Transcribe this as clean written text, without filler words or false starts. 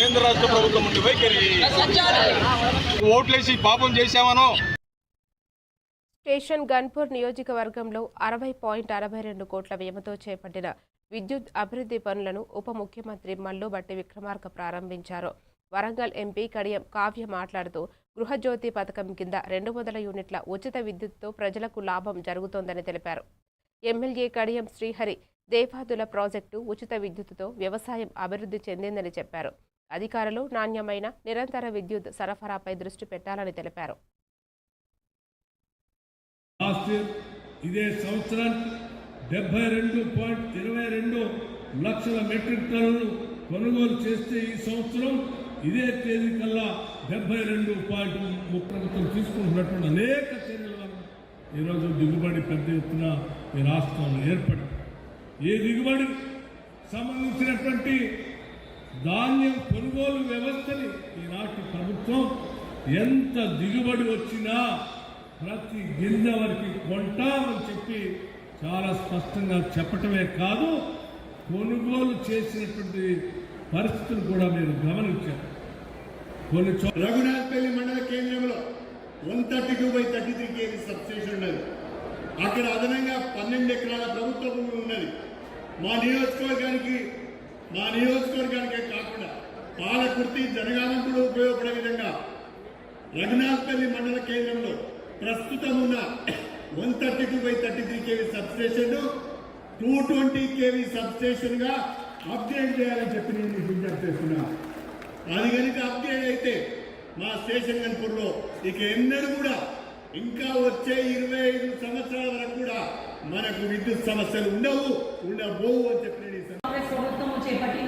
కేంద్ర రాష్ట్ర ప్రభుత్వం ఉండే వైఖరి ఓట్లేసి పాపం చేశామనో. స్టేషన్ గన్పూర్ నియోజకవర్గంలో 60.62 కోట్ల వ్యయంతో చేపట్టిన విద్యుత్ అభివృద్ధి పనులను ఉప ముఖ్యమంత్రి మల్లుబట్టి విక్రమార్క ప్రారంభించారు. వరంగల్ ఎంపీ కడియం కావ్య మాట్లాడుతూ గృహజ్యోతి పథకం కింద 200 యూనిట్ల ఉచిత విద్యుత్తో ప్రజలకు లాభం జరుగుతోందని తెలిపారు. ఎమ్మెల్యే కడియం శ్రీహరి దేవాదుల ప్రాజెక్టు ఉచిత విద్యుత్తుతో వ్యవసాయం అభివృద్ధి చెందిందని చెప్పారు. అధికారులు నాణ్యమైన నిరంతర విద్యుత్ సరఫరాపై దృష్టి పెట్టాలని తెలిపారు. ఇదే సంవత్సరం 72.22 లక్షల మెట్రిక్ టన్నులు కొనుగోలు చేస్తే ఈ సంవత్సరం ఇదే తేదీ కల్లా 72.3 ప్రభుత్వం తీసుకుంటున్నటువంటి అనేక చర్యల వల్ల ఈరోజు దిగుబడి పెద్ద ఎత్తున ఈ రాష్ట్రంలో ఏర్పడింది. ఈ దిగుబడి సంబంధించినటువంటి ధాన్యం కొనుగోలు వ్యవస్థని ఈనాటి ప్రభుత్వం ఎంత దిగుబడి వచ్చినా ప్రతి గింజ వరకు కొంటామని చెప్పి చాలా స్పష్టంగా చెప్పటమే కాదు, కొనుగోలు చేసినటువంటి పరిస్థితులు కూడా మీరు గమనించారు. కొన్ని రఘునాథపల్లి మండల కేంద్రంలో 132/33 kV సబ్స్టేషన్ ఉన్నది. అక్కడ అదనంగా 12 ఎకరాల ప్రభుత్వ భూమి ఉన్నది. మా నియోజకవర్గానికే కాకుండా పాలకుర్తి జనగానం కూడా ఉపయోగపడే విధంగా రఘునాథపల్లి మండల కేంద్రంలో ప్రస్తుతం ఉన్న 132/33 kV సబ్స్టేషన్ 220 kV సబ్స్టేషన్ గా అప్గ్రేడ్ చేయాలని చెప్పి నేను విజ్ఞప్తి చేస్తున్నా. అది కనుక అప్గ్రేడ్ అయితే మా స్టేషన్ గన్పూర్లో ఇక ఎన్నడూ కూడా ఇంకా వచ్చే 25 సంవత్సరాల వరకు కూడా మనకు విద్యుత్ సమస్యలు ఉండబోవు అని చెప్పి ప్రభుత్వం చేపట్టిన